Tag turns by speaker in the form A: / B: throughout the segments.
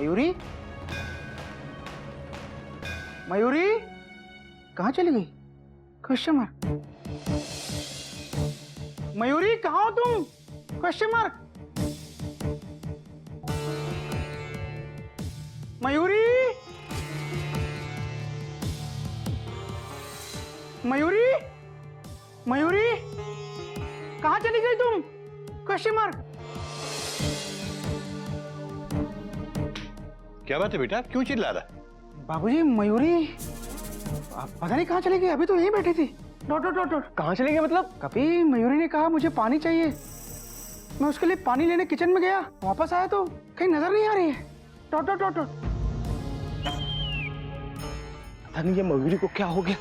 A: मयूरी, मयूरी कहाँ चली गई? Question mark. मयूरी कहाँ हो तुम? Question mark. मयूरी, मयूरी, मयूरी कहाँ चली गई तुम? Question mark.
B: क्या बात है बेटा, क्यों चिल्ला रहा?
A: बाबूजी मयूरी पता नहीं कहाँ चली गई, अभी तो यहीं बैठी थी। Dot dot dot dot. कहाँ चली गई मतलब? कभी मयूरी ने कहा मुझे पानी चाहिए, मैं उसके लिए पानी लेने किचन में गया, वापस आया तो कहीं नजर नहीं आ रही है। Dot dot dot dot.
C: पता नहीं ये मयूरी को क्या हो गया,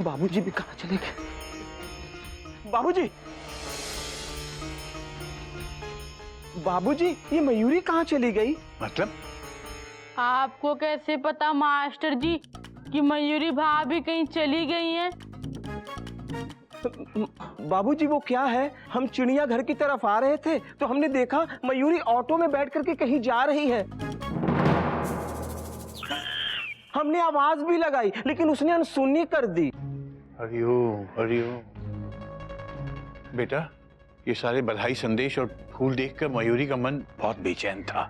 C: बाबूजी भी कहाँ चले गए? बाबूजी, बाबूजी ये मयूरी कहाँ चली गई?
B: मतलब?
D: आपको कैसे पता मास्टर जी कि मयूरी भाभी कहीं चली गई हैं?
C: बाबूजी वो क्या है, हम चिड़ियाघर की तरफ आ रहे थे तो हमने देखा मयूरी ऑटो में बैठ करके कहीं जा रही है। हमने आवाज भी लगाई लेकिन उसने अनसुनी कर दी।
B: हरिओम हरिओम। बेटा ये सारे बधाई संदेश और फूल देखकर मयूरी का मन बहुत बेचैन था।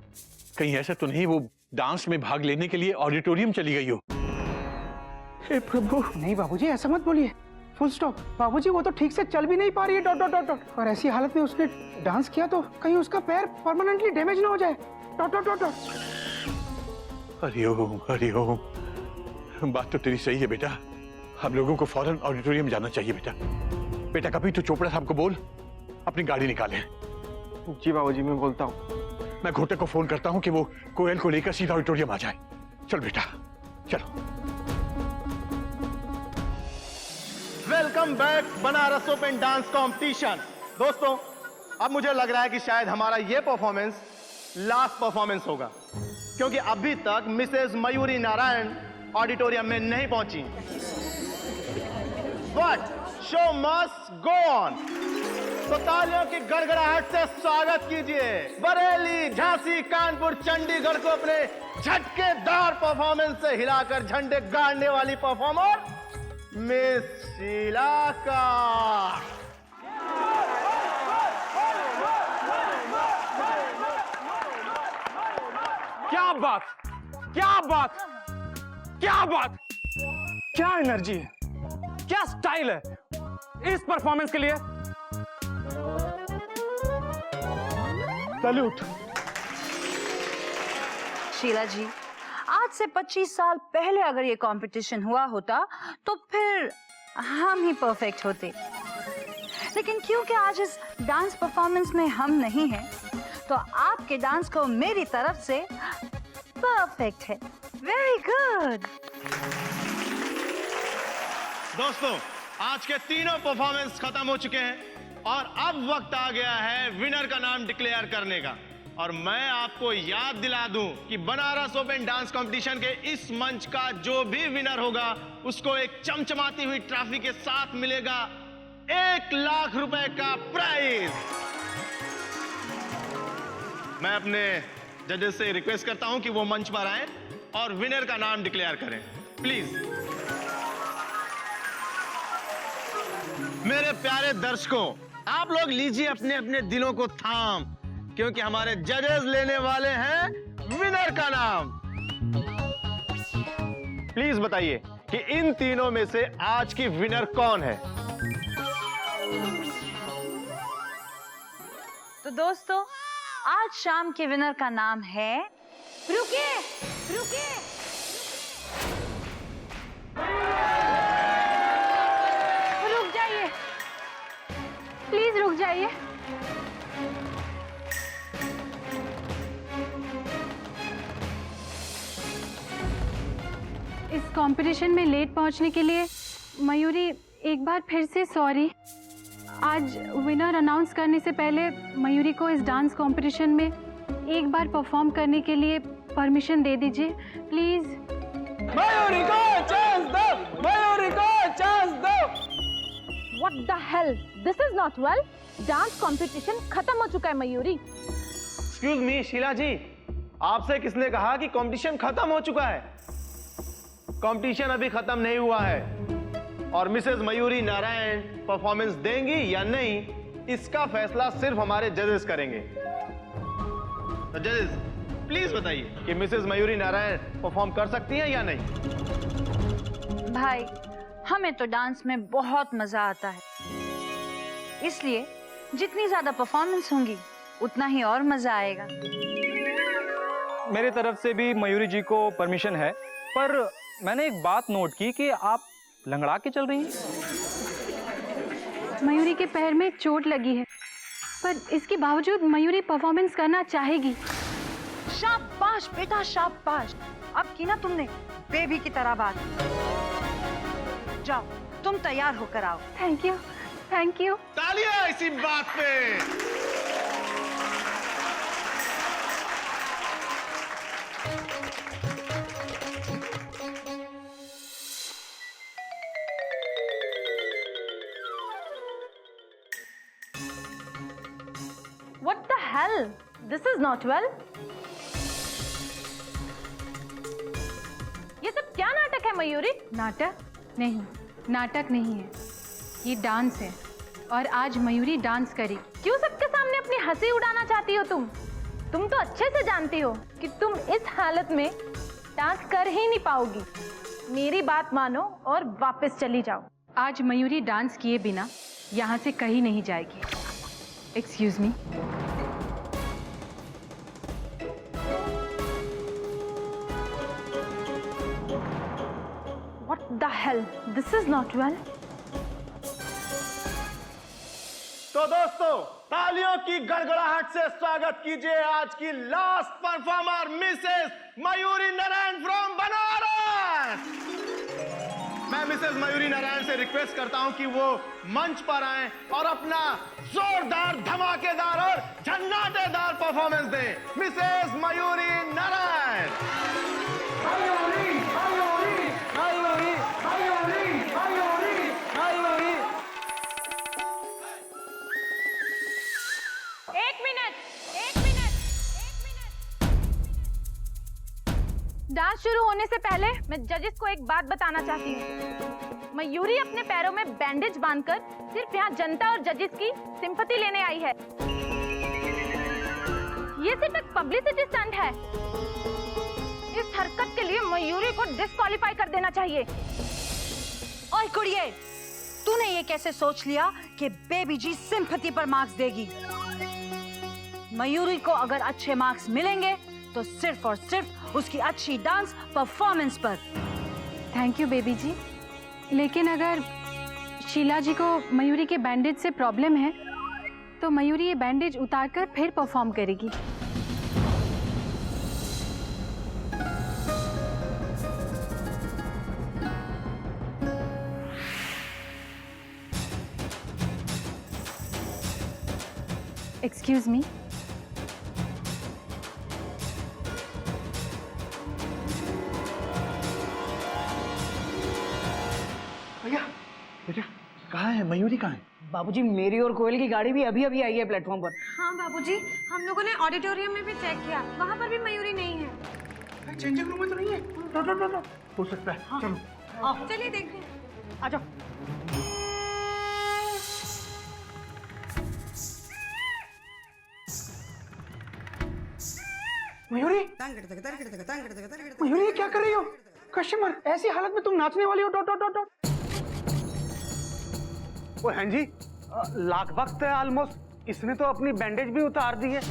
B: कहीं ऐसा तो नहीं वो डांस में भाग लेने के लिए ऑडिटोरियम चली गई हो?
C: हे प्रभु।
A: नहीं बाबूजी ऐसा मत बोलिए, फुल स्टॉप। बाबूजी वो तो ठीक से चल भी नहीं पा रही है। Dot dot dot dot. और ऐसी हालत में उसने डांस किया तो कहीं उसका पैर परमानेंटली डैमेज ना हो जाए। Dot dot dot dot.
B: Hariom Hariom. बात तो तेरी सही है बेटा, हम लोगों को फौरन ऑडिटोरियम जाना चाहिए। बेटा बेटा कभी तो चोपड़ा साहब को बोल अपनी गाड़ी निकाले।
C: जी बाबूजी मैं बोलता हूँ।
B: मैं घोटक को फोन करता हूँ कि वो कोयल को लेकर सीधा ऑडिटोरियम आ जाए। चल बेटा चलो।
E: Welcome back Banaras open dance competition. दोस्तों अब मुझे लग रहा है कि शायद हमारा ये परफॉर्मेंस लास्ट परफॉर्मेंस होगा, क्योंकि अभी तक मिसेस मयूरी नारायण ऑडिटोरियम में नहीं पहुंची। But show must go on. तो तालियों की गड़गड़ाहट से स्वागत कीजिए बरेली, झांसी, कानपुर, चंडीगढ़ को अपने झटकेदार परफॉर्मेंस से हिलाकर झंडे गाड़ने वाली परफॉर्मर मिस शीला का।
C: क्या बात, क्या बात, क्या बात, क्या एनर्जी है, क्या स्टाइल है इस परफॉर्मेंस के लिए। सैल्यूट।
F: शीला जी, आज से 25 साल पहले अगर ये कंपटीशन हुआ होता तो फिर हम ही परफेक्ट होते, लेकिन क्योंकि आज इस डांस परफॉर्मेंस में हम नहीं हैं, तो आपके डांस को मेरी तरफ से परफेक्ट है। Very good.
E: दोस्तों आज के तीनों परफॉर्मेंस खत्म हो चुके हैं और अब वक्त आ गया है विनर का नाम डिक्लेयर करने का। और मैं आपको याद दिला दूं कि बनारस ओपन डांस कंपटीशन के इस मंच का जो भी विनर होगा उसको एक चमचमाती हुई ट्रॉफी के साथ मिलेगा 1 लाख रुपए का प्राइज। मैं अपने जजेस से रिक्वेस्ट करता हूं कि वो मंच पर आए और विनर का नाम डिक्लेयर करें प्लीज। मेरे प्यारे दर्शकों, आप लोग लीजिए अपने अपने दिलों को थाम, क्योंकि हमारे जजेस लेने वाले हैं विनर का नाम। प्लीज बताइए कि इन तीनों में से आज की विनर कौन है।
F: तो दोस्तों आज शाम के विनर का नाम है, रुकिए रुकिए,
D: रुक जाइए प्लीज, रुक जाइए। इस कंपटीशन में लेट पहुंचने के लिए मयूरी एक बार फिर से सॉरी। आज विनर अनाउंस करने से पहले मयूरी को इस डांस कंपटीशन में एक बार परफॉर्म करने के लिए परमिशन दे दीजिए प्लीज।
C: मयूरी को चांस दो, मयूरी को चांस दो।
D: What the hell? This is not well. Dance competition खत्म हो चुका है मयूरी।
E: एक्सक्यूज मी शीला जी, आपसे किसने कहा कि कंपटीशन खत्म हो चुका है? कंपटीशन अभी खत्म नहीं हुआ है और मिसेस मयूरी नारायण परफॉर्मेंस देंगी या नहीं, इसका फैसला सिर्फ हमारे जजेस करेंगे। तो जजेस प्लीज बताइए कि मिसेस मयूरी नारायण परफॉर्म कर सकती हैं या नहीं।
F: भाई, हमें तो डांस में बहुत मजा आता है, इसलिए जितनी ज्यादा परफॉर्मेंस होंगी उतना ही और मजा आएगा।
C: मेरी तरफ से भी मयूरी जी को परमिशन है, पर मैंने एक बात नोट की कि आप लंगड़ा के चल रही हैं।
D: मयूरी के पैर में चोट लगी है, पर इसके बावजूद मयूरी परफॉर्मेंस करना चाहेगी।
F: शाबाश बेटा शाबाश, अब की ना तुमने बेबी की तरह बात। जाओ तुम तैयार होकर आओ।
D: Thank you, thank you.
E: तालियां इसी बात पे।
F: What the hell? This is not well. ये सब क्या नाटक है मयूरी?
D: नाटक नहीं, नाटक नहीं है, ये डांस है और आज मयूरी डांस करेगी।
G: क्यों सबके सामने अपनी हंसी उड़ाना चाहती हो तुम? तुम तो अच्छे से जानती हो कि तुम इस हालत में डांस कर ही नहीं पाओगी। मेरी बात मानो और वापस चली जाओ।
D: आज मयूरी डांस किए बिना यहाँ से कहीं नहीं जाएगी। Excuse me.
G: What the hell? This is not well.
E: तो दोस्तों, तालियों की गड़गड़ाहट से स्वागत कीजिए आज की last performer Mrs Mayuri Narayan from Banaras. मैं मिसेस मयूरी नारायण से रिक्वेस्ट करता हूं कि वो मंच पर आएं और अपना जोरदार, धमाकेदार और झन्नाटेदार परफॉर्मेंस दें। मिसेस मयूरी नारायण।
G: एक मिनट। डांस शुरू होने से पहले मैं जजेस को एक बात बताना चाहती हूँ। मयूरी अपने पैरों में बैंडेज बांधकर सिर्फ यहाँ जनता और जजेस की सिंपैथी लेने आई है। ये सिर्फ एक पब्लिसिटी स्टंट है। इस हरकत के लिए मयूरी को डिस्क्वालीफाई कर देना चाहिए।
F: ओए कुड़िए, तूने ये कैसे सोच लिया कि बेबी जी सिंपैथी पर मार्क्स देगी? मयूरी को अगर अच्छे मार्क्स मिलेंगे तो सिर्फ और सिर्फ उसकी अच्छी डांस परफॉर्मेंस पर।
D: थैंक यू बेबी जी, लेकिन अगर शीला जी को मयूरी के बैंडेज से प्रॉब्लम है तो मयूरी ये बैंडेज उतारकर फिर परफॉर्म करेगी। Excuse me.
A: भैया,
B: बेटा कहाँ है मयूरी? कहाँ है?
A: बाबूजी, मेरी और कोयल की गाड़ी भी अभी अभी आई है प्लेटफॉर्म पर।
G: हाँ बाबूजी, हम लोगों ने ऑडिटोरियम में भी चेक किया, वहाँ पर भी मयूरी नहीं है।
A: चेंजिंग रूम में तो नहीं है। नो,
B: हो सकता है।
A: हाँ।
B: चलो
G: चलिए देखते हैं।
A: आ जाओ। मयूरी, मयूरी ये क्या कर रही हो? कस्टमर, ऐसी हालत में तुम नाचने वाली हो? Dot dot dot dot. ओ हाँ जी, लाख वक्त है ऑलमोस्ट। इसने तो अपनी बैंडेज भी उतार दी है।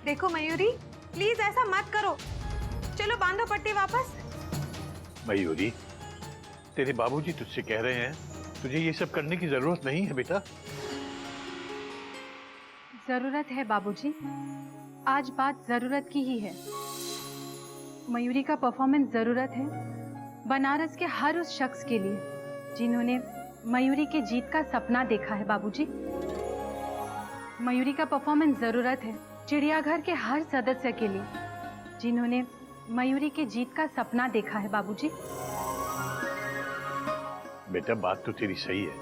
G: देखो मयूरी, प्लीज ऐसा मत करो। चलो बांधो पट्टी वापस।
B: मयूरी, तेरे बाबूजी तुझसे कह रहे हैं तुझे ये सब करने की जरूरत नहीं है बेटा।
D: जरूरत है बाबूजी, आज बात जरूरत की ही है। मयूरी का परफॉर्मेंस जरूरत है बनारस के हर उस शख्स के लिए जिन्होंने मयूरी के जीत का सपना देखा है। बाबूजी, मयूरी का परफॉर्मेंस जरूरत है चिड़ियाघर के हर सदस्य के लिए जिन्होंने मयूरी के जीत का सपना देखा है। बाबूजी,
B: बेटा बात तो तेरी सही है,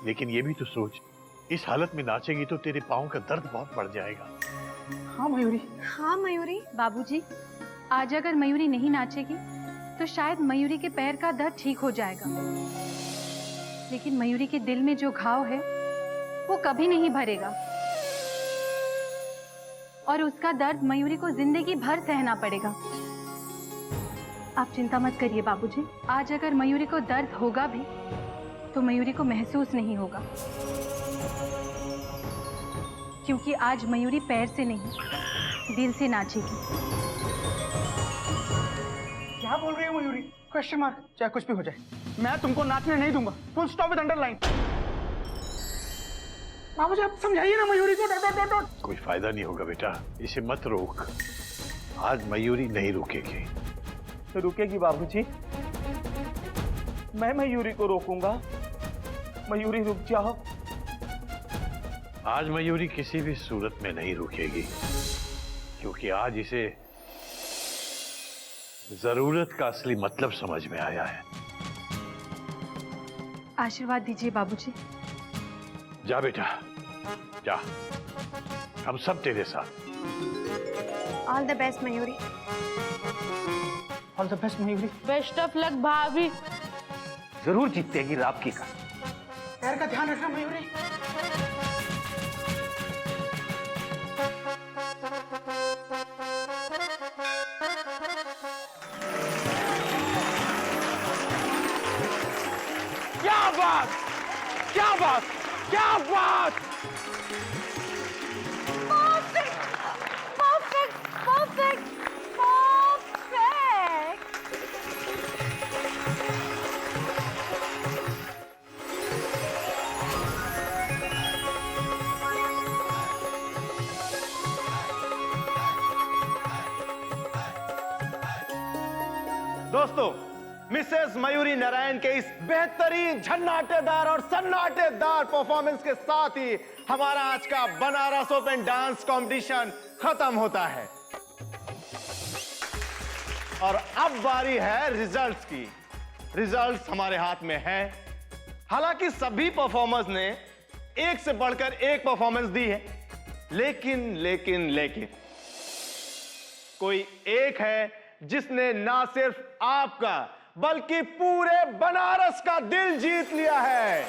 B: लेकिन ये भी तो सोच, इस हालत में नाचेगी तो तेरे पाँव का दर्द बहुत बढ़ जाएगा।
A: हाँ मयूरी।
D: हाँ मयूरी। बाबूजी, आज अगर मयूरी नहीं नाचेगी तो शायद मयूरी के पैर का दर्द ठीक हो जाएगा, लेकिन मयूरी के दिल में जो घाव है वो कभी नहीं भरेगा और उसका दर्द मयूरी को जिंदगी भर सहना पड़ेगा। आप चिंता मत करिए बाबूजी, आज अगर मयूरी को दर्द होगा भी तो मयूरी को महसूस नहीं होगा, क्योंकि आज मयूरी पैर से नहीं दिल से नाचेगी।
A: क्या बोल रही है मयूरी? Question mark. चाहे कुछ भी हो जाए, मैं तुमको नाचने नहीं दूंगा। Full stop with underline. बाबूजी आप समझाइए ना मयूरी को। Dot dot dot.
B: कोई फायदा नहीं होगा बेटा, इसे मत रोक। आज मयूरी नहीं रुकेगी।
C: तो रुकेगी बाबूजी? मैं मयूरी को रोकूंगा। मयूरी रुक जाओ।
B: आज मयूरी किसी भी सूरत में नहीं रुकेगी, क्योंकि आज इसे जरूरत का असली मतलब समझ में आया है।
D: आशीर्वाद दीजिए बाबूजी।
B: जा बेटा जा, हम सब तेरे साथ।
G: All the best Mayuri.
A: All the best Mayuri.
G: Best of luck भाभी।
C: जरूर जीतेगी रापकी का।
A: पैर का ध्यान रखना मयूरी।
C: क्या बात, क्या बात, क्या बात!
F: Perfect perfect perfect perfect.
E: दोस्तों, मिसेस मयूरी नारायण के इस बेहतरीन झन्नाटेदार और सन्नाटेदार परफॉर्मेंस के साथ ही हमारा आज का बनारस ओपन डांस कंपटीशन खत्म होता है और अब बारी है रिजल्ट्स की। रिजल्ट्स हमारे हाथ में है। हालांकि सभी परफॉर्मर्स ने एक से बढ़कर एक परफॉर्मेंस दी है, लेकिन कोई एक है जिसने ना सिर्फ आपका बल्कि पूरे बनारस का दिल जीत लिया है।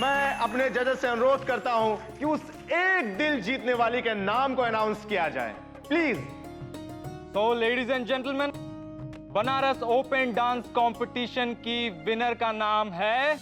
E: मैं अपने जजेस से अनुरोध करता हूं कि उस एक दिल जीतने वाली के नाम को अनाउंस किया जाए, प्लीज।
C: तो ladies and gentleman, Banaras open dance competition की विनर का नाम है